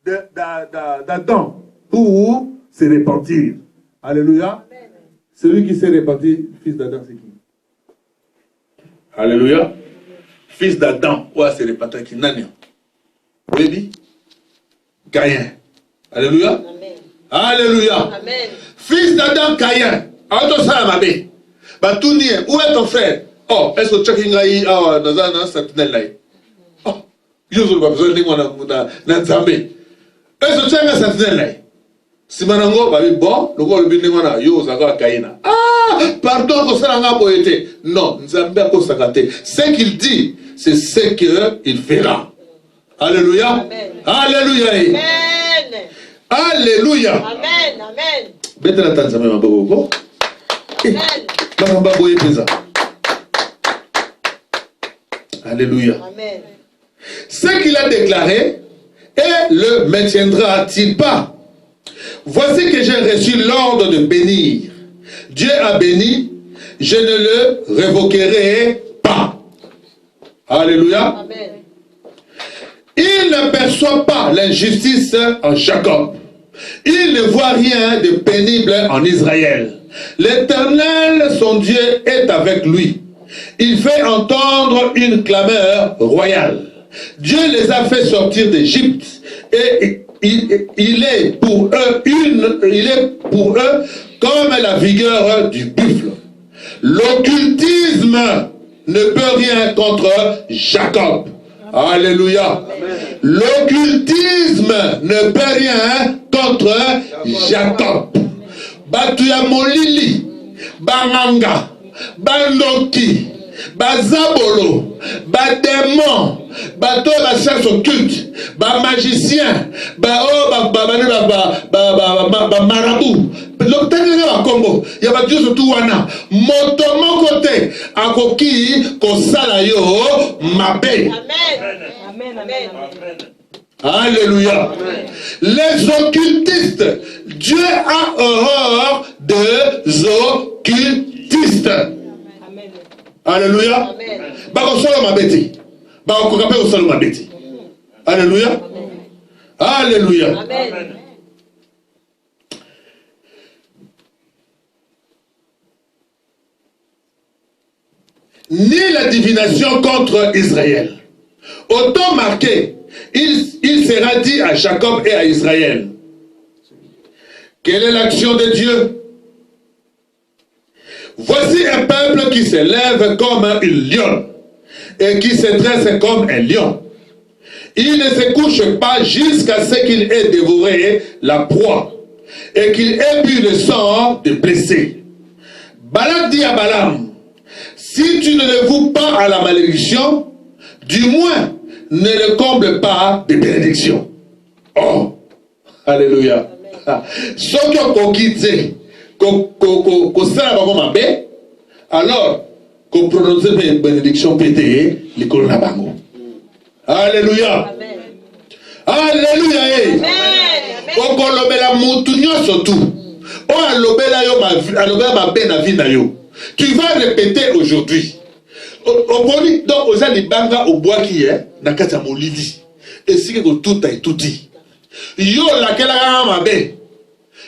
[SPEAKER 2] d'Adam pour se repentir. Alléluia. Amen. Celui qui s'est repenti, fils d'Adam, c'est qui? Alléluia. Fils d'Adam, ouais, c'est repenti qui n'a rien. Oui, Caïn. Alléluia. Amen. Alléluia. Amen. Fils d'Adam, Caïn. Alors, ça, ma bé. Bah, tout n'y est. Où est ton frère? Oh, est-ce que tu as dit, oh, dans un sentinelle là? Oh, je ne sais pas besoin de moi dans Zambé. Est-ce que tu as un sentinelle là? Si manango babi bon, le gars le bindi ngona yo zaka kaina. Ah, pardon que ça n'a pas été. Non, Nzambe ko sakate. Ce qu'il dit, c'est ce qu'il fera. Alléluia. Amen. Alléluia. Amen. Alléluia. Amen. Amen. Betela tanzame maboko. Amen. Bamba boye pesa. Alléluia. Amen. Ce qu'il a déclaré, et le maintiendra-t-il pas? Voici que j'ai reçu l'ordre de bénir. Dieu a béni, je ne le révoquerai pas. Alléluia. Amen. Il ne perçoit pas l'injustice en Jacob. Il ne voit rien de pénible en Israël. L'Éternel, son Dieu, est avec lui. Il fait entendre une clameur royale. Dieu les a fait sortir d'Égypte et il est pour eux comme la vigueur du buffle. L'occultisme ne peut rien contre Jacob. Alléluia. L'occultisme ne peut rien contre Jacob. Batuya molili, banganga, bandoki, bazabolo, badémon, bato la chasse occulte, ba magicien, marabout. Donc tengera kombo, ya ba Dieu surtout wana, motomo côté akoki kosala yo mabe. Amen. Amen. Amen. Alléluia. Amen. Les occultistes, Dieu a horreur des occultistes. Amen. Alléluia. Bakosolo mabeti. Bakokape osolo mabeti. Alléluia. Alléluia. Amen.
[SPEAKER 1] ni la divination contre Israël. Autant marqué, il sera dit à Jacob et à Israël. Quelle est l'action de Dieu? Voici un peuple qui s'élève comme un lion et qui se dresse comme un lion. Il ne se couche pas jusqu'à ce qu'il ait dévoré la proie et qu'il ait bu le sang des blessés. Balak dit à Balaam, si tu ne le voues pas à la malédiction, du moins ne le comble pas de bénédictions. Oh, alléluia. Soki okokitse kosala bango mabe, alors qu'on prononce une bénédiction pété likolo na bango. Alléluia. Alléluia. Okolobela mutu nyonso tu. O alobela yo mabe na vie na yo. Tu vas répéter aujourd'hui. Oponi donc oza libanga obwaki na kati ya molili. Esike kotuta etuti. Yo lakelaka mabe.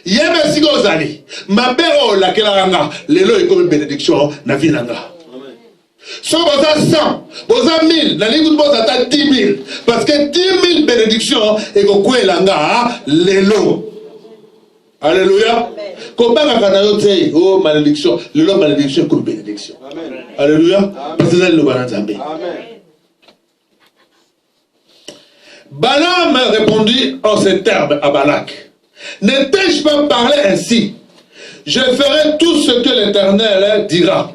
[SPEAKER 1] Yebe siko ozali. Mabe o lakelaka nga. Lelo ekomi bénédiction na vie na nga. So boza 100, boza 1000, na lingu boza ta 10 000. Parce que 10 000 bénédictions ekokwela nga lelo. Alléluia. Kobanga kana yo te oh malédiction, lelo malédiction comme bénédiction. Amen. Alléluia. Parce que c'est le banazambe. Amen. Balaam répondit en ces termes à Balak. Ne t'ai-je pas parlé ainsi? Je ferai tout ce que l'Éternel dira.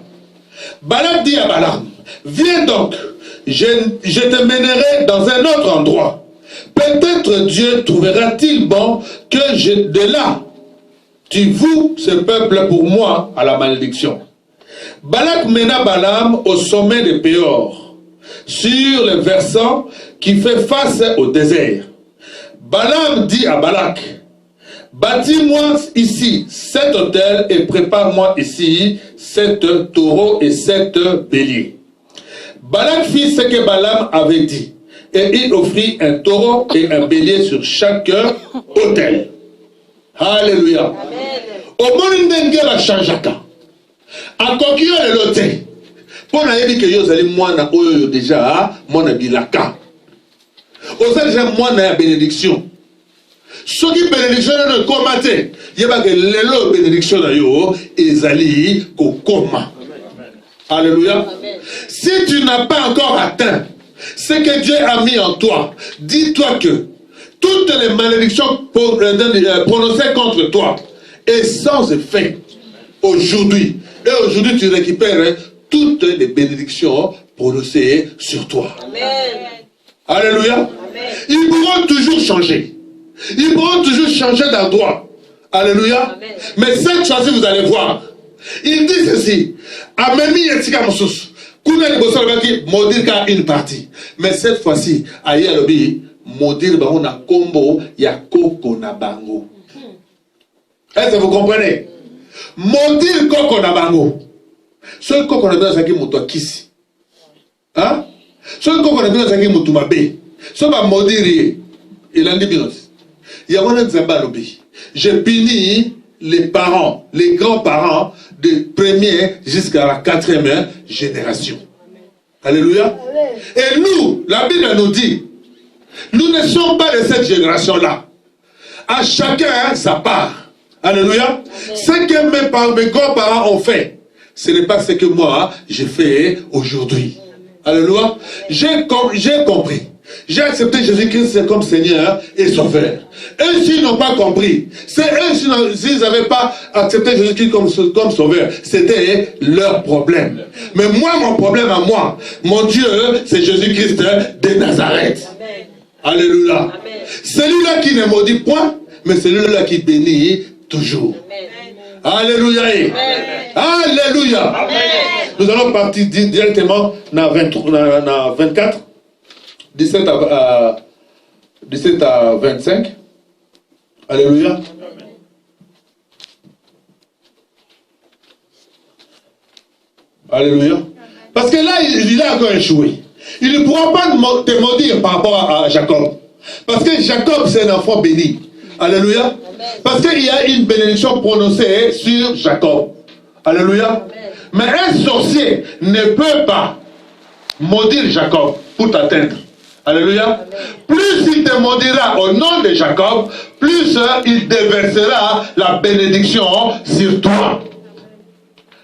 [SPEAKER 1] Balak dit à Balaam, viens donc, je te mènerai dans un autre endroit. Peut-être Dieu trouvera-t-il bon que de là, tu voues ce peuple pour moi à la malédiction. Balak mena Balaam au sommet de Péor, sur le versant qui fait face au désert. Balaam dit à Balak, bâtis-moi ici 7 autels et prépare-moi ici 7 taureaux et 7 béliers. Balak fit ce que Balaam avait dit, et il offrit un taureau et un bélier sur chaque autel. Alléluia. Au monde d'Engela changeaka. A kokio le lote. Pour na yebi que yo zali mwana oyo déjà mwana bilaka. Oza déjà mwana bénédiction. Ce qui bénédiction ne komate. Yeba que lelo bénédiction na yo ezali kokoma. Alléluia. Si tu n'as pas encore atteint ce que Dieu a mis en toi, dis-toi que toutes les malédictions prononcées contre toi est sans effet aujourd'hui. Et aujourd'hui, tu récupères toutes les bénédictions prononcées sur toi. Amen. Alléluia. Amen. Ils pourront toujours changer. Ils pourront toujours changer d'endroit. Alléluia. Amen. Mais cette fois-ci, vous allez voir. Il dit ceci. Amemi etika mosusu. Kuna liboso lobaki modir une partie. Mais cette fois-ci, aïe alobi modir bango na kombo ya koko na bango. Est-ce que vous comprenez? Modir koko na bango. Ce koko na bango saki mutu akisi. Hein? Ce koko na bango saki mutu mabe. Ce ba modiri il en dit bien aussi. Il y a un zamba alobi. Je punis les parents, les grands-parents de première jusqu'à la 4e génération. Alléluia. Et nous, la Bible nous dit, nous ne sommes pas de cette génération-là. À chacun sa part. Alléluia. Ce que mes grands-parents ont fait, ce n'est pas ce que moi, j'ai fait aujourd'hui. Alléluia. J'ai compris. J'ai accepté Jésus-Christ comme Seigneur et Sauveur. Eux, s'ils n'ont pas compris, c'est eux, s'ils n'avaient pas accepté Jésus-Christ comme Sauveur, c'était leur problème. Mais moi, mon problème à moi, mon Dieu, c'est Jésus-Christ de Nazareth. Amen. Alléluia. Amen. Celui-là qui ne maudit point, mais celui-là qui bénit toujours. Amen. Alléluia. Amen. Alléluia. Amen. Nous allons partir directement dans 24. 17 à 25. Alléluia. Amen. Alléluia. Parce que là, il a encore échoué. Il ne pourra pas te maudire par rapport à Jacob. Parce que Jacob, c'est un enfant béni. Alléluia. Amen. Parce qu'il y a une bénédiction prononcée sur Jacob. Alléluia. Amen. Mais un sorcier ne peut pas maudire Jacob pour t'atteindre. Alléluia. Amen. Plus il te maudira au nom de Jacob, plus il déversera la bénédiction sur toi.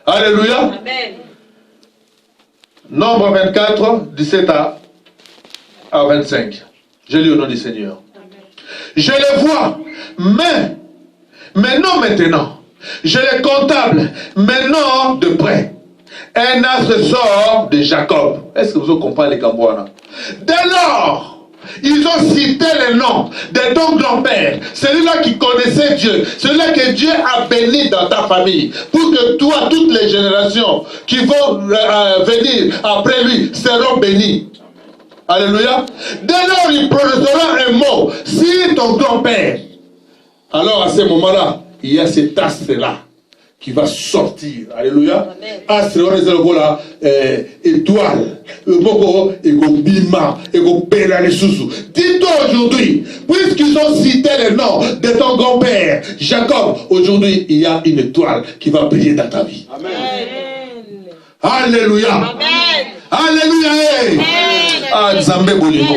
[SPEAKER 1] Alléluia. Amen. Nombre 24, 17 à 25. Je lis au nom du Seigneur. Amen. Je les vois, mais non maintenant. Je les contemple, mais non de près. Un astre sort de Jacob. Est-ce que vous comprenez les Cambouana? Dès lors, ils ont cité le nom de ton grand-père, celui-là qui connaissait Dieu, celui-là que Dieu a béni dans ta famille, pour que toi, toutes les générations qui vont venir après lui seront bénies. Alléluia. Dès lors, il prononcera un mot sur ton grand-père. Alors à ce moment-là, il y a cet astre-là qui va sortir. Alléluia. Astre, on est là, étoile. Moko, ego bima, ego pela les sous. Dis-toi aujourd'hui, puisqu'ils ont cité le nom de ton grand-père, Jacob, aujourd'hui, il y a une étoile qui va briller dans ta vie. Amen. Alléluia. Amen. Alléluia. Ah, Nzambe bolingo.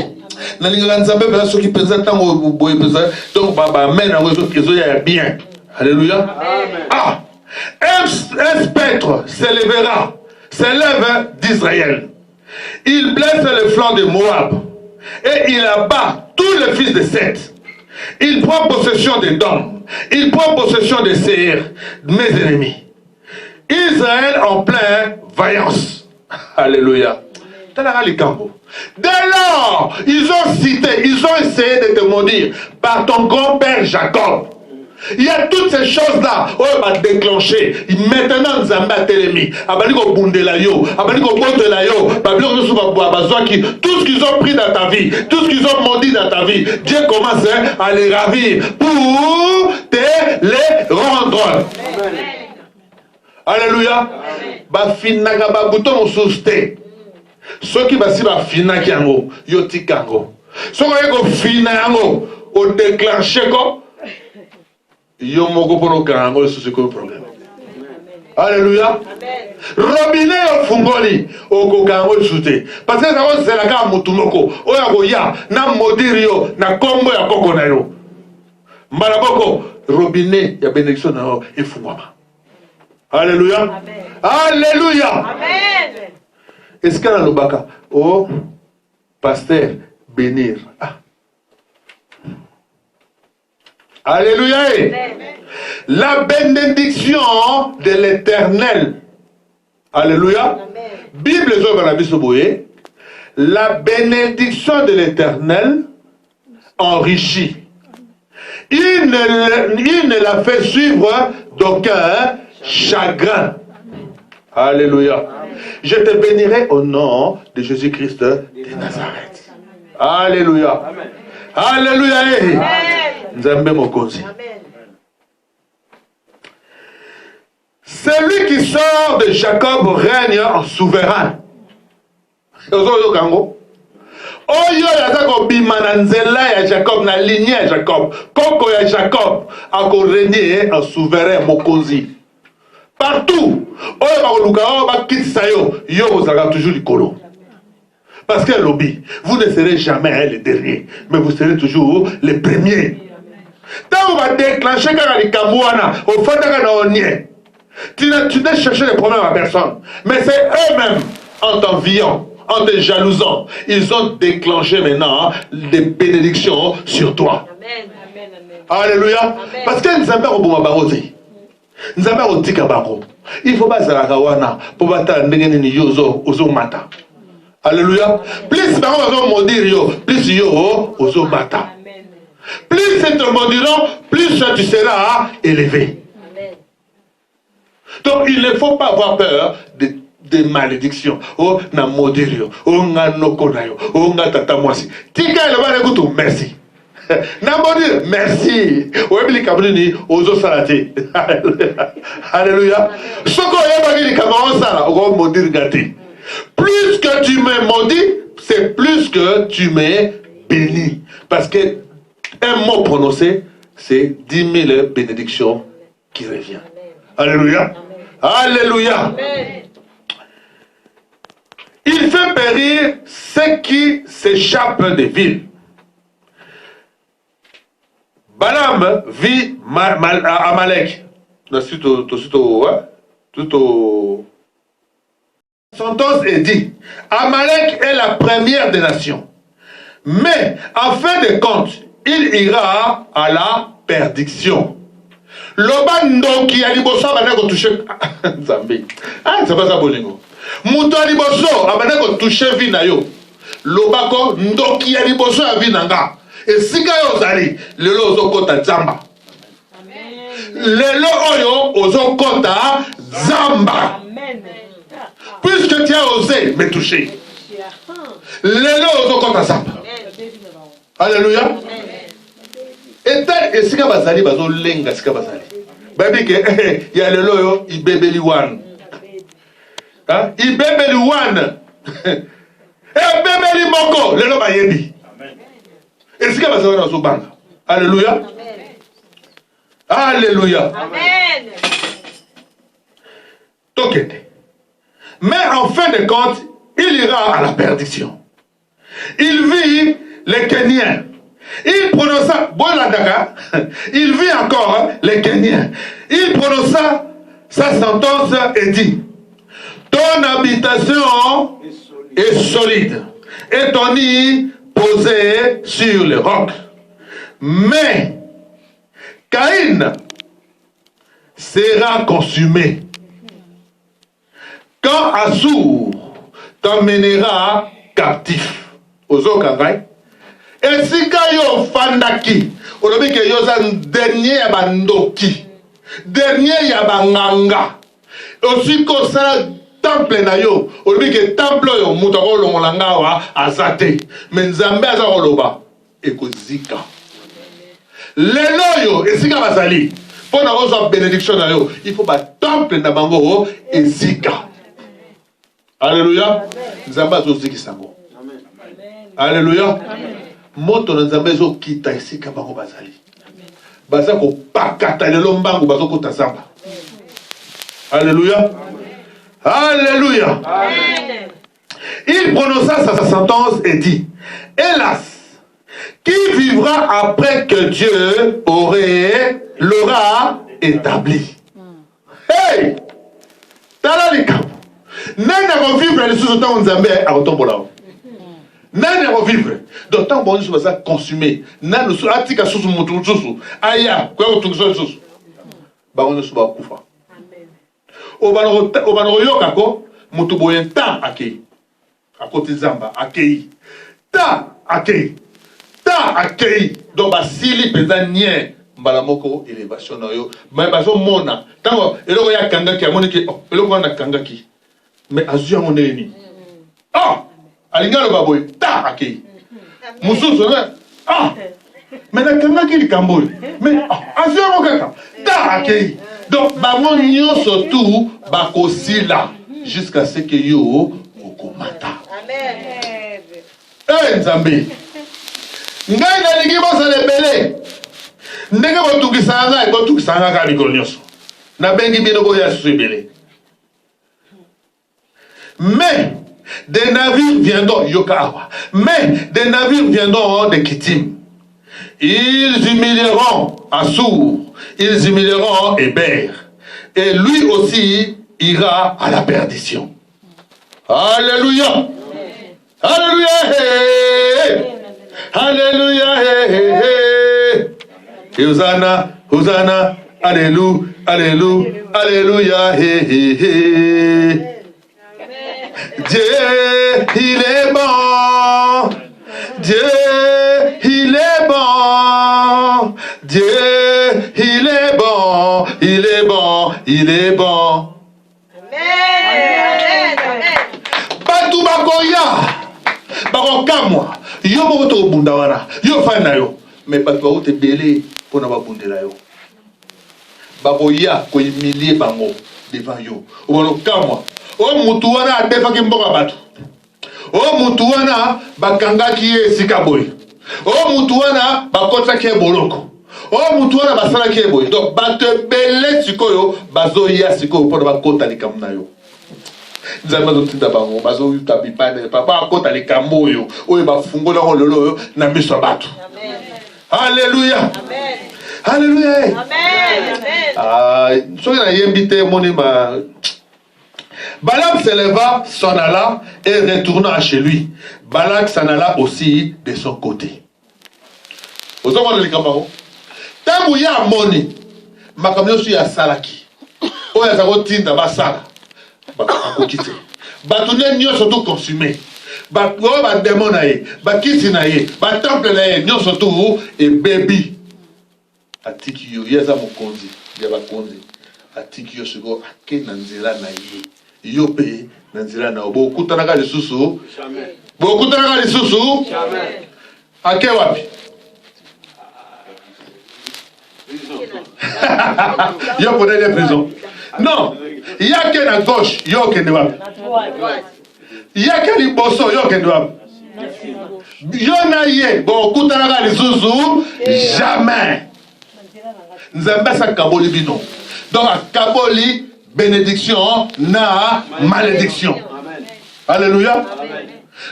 [SPEAKER 1] Nalingala Nzambe bela soki penza tango boye penza. Donc baba amen na wezo kezo ya bien. Alléluia. Amen. Ah. Un spectre s'élève d'Israël. Il blesse le flanc de Moab et il abat tous les fils de Seth. Il prend possession d'Édom. Il prend possession de Séir, mes ennemis. Israël en pleine vaillance. Alléluia. Dès lors, ils ont cité, ils ont essayé de te maudire par ton grand-père Jacob. Il y a toutes ces choses-là, on va déclencher. Maintenant, nous avons télémi. Tout ce qu'ils ont pris dans ta vie, tout ce qu'ils ont maudit dans ta vie, Dieu commence à les ravir pour te les rendre. Amen. Alléluia. Bafinaka babuto mosuste. Ceux qui basi bafinaki yango, yotikango. Ceux qui ont finango, au déclenché ko. Yo moko pour nos grands, c'est quoi le problème? Alléluia. Robinet au fungoli, au kokango soute. Parce que ça c'est la gamme mutumoko. Oya goya, na modirio, na kombo ya koko na yo. Malaboko, robinet ya bénédiction na yo et fungwama. Alléluia. Amen. Alléluia. Amen. Est-ce qu'il y a un lobaka? Oh, pasteur, bénir. Ah. Alléluia. Amen. La bénédiction de l'Éternel. Alléluia. Bible la bénédiction de l'Éternel enrichit. Il ne la fait suivre d'aucun chagrin. Alléluia. Amen. Je te bénirai au nom de Jésus-Christ de Nazareth. Alléluia. Amen. Alléluia. Nzambe mokonzi. Celui qui sort de Jacob règne en souverain. Oyo yazako bimana nzela ya Jacob na lignée ya Jacob. Koko ya Jacob a régner en souverain mokonzi. Partout. Oyo bakoluka oyo bakitisa yo, yo ozaka toujours likolo. Parce que lobby, vous ne serez jamais les derniers, mais vous serez toujours les premiers. Quand on va déclencher les Kamouana, au fond de tu n'as cherché les problèmes à personne. Mais c'est eux-mêmes, en t'enviant, en te jalousant, ils ont déclenché maintenant des bénédictions sur toi. Amen. Amen. Amen. Alléluia. Amen. Parce que nous avons un barosi. Nous avons un tikabaro. Il faut pas zarawana pour battre n'engeni yozo ozo mata. Alléluia. Plus on va dire yo, plus yo ozo mata. Plus ils te maudiront, plus tu seras élevé. Amen. Donc il ne faut pas avoir peur de malédictions. Oh, na maudirio. Oh, na nokonayo. Oh, na tatamwasi. Tika le va écouter merci. Na maudir merci. Oh, ebili kabrini ozo salati. Alléluia. Soko yebagi kamaro sala, o maudir gâté. Plus que tu me maudis, c'est plus que tu me bénis. Parce que un mot prononcé, c'est 10 000 bénédictions qui reviennent. Alléluia. Amen. Alléluia. Amen.
[SPEAKER 2] Il fait périr ceux qui s'échappent des villes. Balaam vit Amalek. Sentence est dit, Amalek est la première des nations. Mais en fin de compte, il ira à la perdition. Lobando qui a liboso abana ko toucher Nzambe. Ah, c'est pas ça bolingo. Muto a liboso abana ko toucher vi na yo. Lobako ndoki a liboso ya vi nanga. Et sika yo zali, lelo ozokota Nzamba. Lelo oyo ozokota Nzamba. Puisque tu as osé me toucher. Lelo ozokota Nzamba. Alléluia. Et sika bazali bazo lenga sika bazali. Babi ke ya lelo yo ibebeli wan. Hein? Ibebeli wan. Et bebeli moko lelo bayebi. Et sika bazali na zo banga. Alléluia. Alléluia.
[SPEAKER 3] Amen.
[SPEAKER 2] Tokete. Mais en fin de compte, il ira à la perdition. Il vit les Kenyans. Il prononça, il vit encore les Kenyans. Il prononça sa sentence et dit, ton habitation est solide et ton nid posé sur les rocs. Mais Caïn sera consumé quand Assur t'emmènera captif. Ozokangai. Et si yo fandaki, olobi ke yo zan dernier ya bandoki, dernier ya banganga. Aussi ko sala temple na yo, olobi ke temple yo muto ko longolanga wa azate. Mais Nzambe aza koloba ekozika. Lelo yo esika bazali. Pour avoir bénédiction na yo, il faut ba temple na bango ezika. Alléluia. Nzambe azoziki sango. Alléluia. Moto na Nzambe zo kita esika bango bazali. Baza ko pakata lelo mbangu bazo kota Nzamba. Alléluia. Alléluia.
[SPEAKER 3] Amen.
[SPEAKER 2] Il prononça sa sentence et dit, hélas, qui vivra après que Dieu l'aura établi? Hey! Tala likambo. Nani a vivre les sous-autant Nzambe a retombola. Nani a vivre. D'autant bon nous va consumé. Nani sous atika sous mutu sous. Aya, quoi tu sous sous. Ba on sous ba kufa. Amen. Obano yoka ko mutu boyen ta akei. A côté Nzamba akei. Ta akei. Ta akei. Donc ba sili peza nie mbala moko élévation na yo. Mais bazo mona. Tango eloko ya kangaki amoni ke eloko na kangaki. Mais azu yango neni. Ah! Alingalo baboy ta akei. Mususu na ah! Mais na kangaki likambo. Mais azu yango kaka ta akei. Donc bango nyonso tout bakosila jusqu'à ce que yo okomata.
[SPEAKER 3] Amen.
[SPEAKER 2] Eh Nzambe. Ngai nalingi bosala ebele. Ndenge botukisanga ngai botukisanga kaka mikolo nyonso. Nabengi bino boya susu ebele. Mais des navires viendront, Yokawa. Mais des navires viendront de Kittim. Ils humilieront Assur. Ils humilieront Héber. Et lui aussi ira à la perdition. Alléluia. Alléluia. Alléluia. Et Hosanna, Hosanna. Alléluia. Alléluia. Alléluia. Dieu, il est bon. Dieu, il est bon. Dieu, il est bon. Il est bon. Il est bon.
[SPEAKER 3] Amen. Amen.
[SPEAKER 2] Batu bakoya. Bakokamwa. Yo moko to bunda wana. Yo fana yo. Mais batu bako te belé pour na babundela yo. Bakoya ko humilier bango devant yo. Obokamwa. O mutu wana adefaki mboka batu. O mutu wana bakangaki ye esika boye. O mutu wana bakotaki ye boloko. O mutu wana basalaki ye boye. Donc bato ebele sikoyo bazoya sikoyo mpona bakota likambo na yo.
[SPEAKER 1] nzambe azotinda bango bazoyuta bipane papa akota likambo oyo oyo bafungola ngo lelo oyo na miso ya bato. Alléluia. Alléluia. Soki na yembi te moni ma Balaam se leva, s'en alla et retourna chez lui. Balak s'en alla aussi de son côté. Vous avez le likambo. Tangu ya amoni makambo nyonso ya salaki oyo azako tinda basala bakoki te bato nde nyonso to consume bato oyo bademo na ye bakisi na ye batemple na ye nyonso to ebebi. Atiki yo ye aza mokonzi ya bakonzi atiki yo siko ake na nzela na ye yo mpe na nzela na yo bokutanaka lisusu ake wapi? Yo connais les prisons. Non, il y a que la gauche, yo que ne il y a que les bosso, yo que ne yo na ye, bon, kutanaga les zouzou, jamais. Nzambe sa kaboli bino. Donc, kaboli, bénédiction, na malédiction. Alléluia.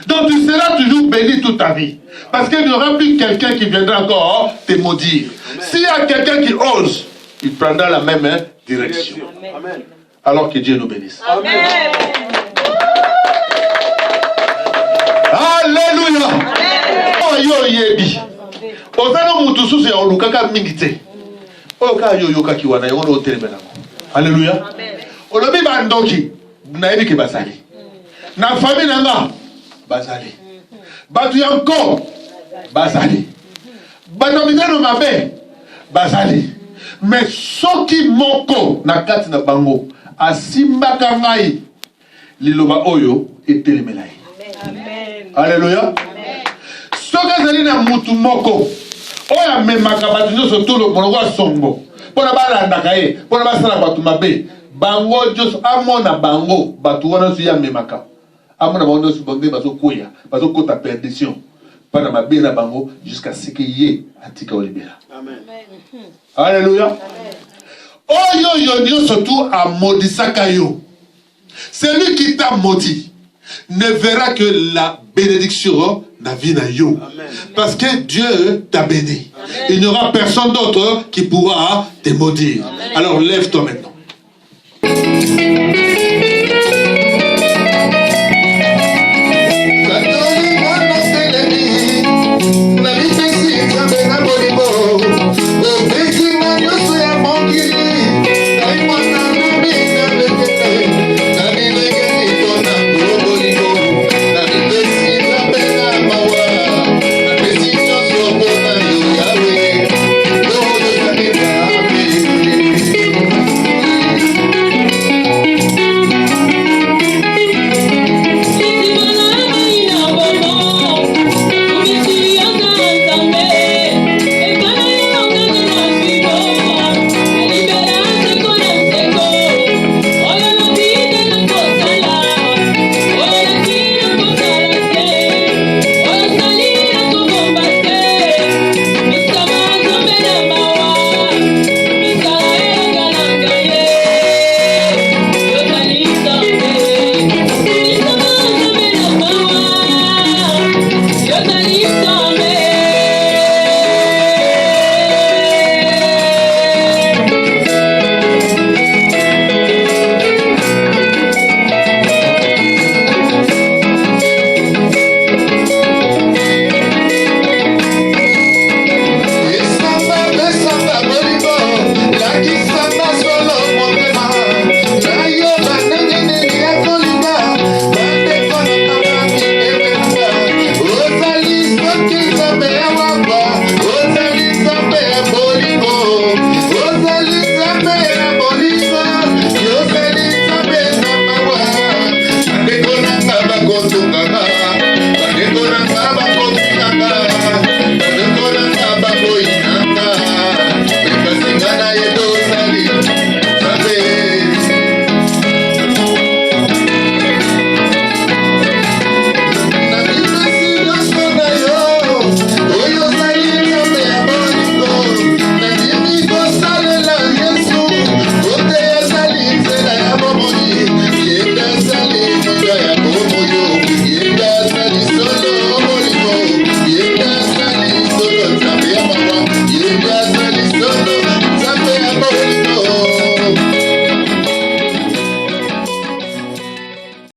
[SPEAKER 1] Donc tu seras toujours béni toute ta vie. Parce qu'il n'y aura plus quelqu'un qui viendra encore te maudire. S'il y a quelqu'un qui ose, il prendra la même direction. Amen. Alors que Dieu nous bénisse. Amen. Alléluia. Yo yebi. Ozana mutu susu ya olukaka mingite. Oka yo yoka kiwana yo no telemena. Alléluia. Olobi bandoki na yebi ke basali. Na famille nanga bazali. Batu yanko bazali. Banomidano mabe bazali. Mais soki moko na kati na bango asimbaka ngai liloba oyo etelemela ye. Amen. Alléluia. Soki azali na mutu moko oyo amemaka bato nyonso tolo monoko ya songo mpona balandaka ye mpona basala bato mabe bango nyonso amona bango bato wana nyonso ye amemaka amona bango nyonso bango bazokoya bazokota perdition mpona mabe na bango jusqu'à ce que ye atika olibela. Amen. Alléluia. Oyo yo surtout a maudissaka yo. Celui qui t'a maudit ne verra que la bénédiction na vie na yo. Amen. Parce que Dieu t'a béni. Amen. Il n'y aura personne d'autre qui pourra te maudire. Amen. Alors lève-toi maintenant.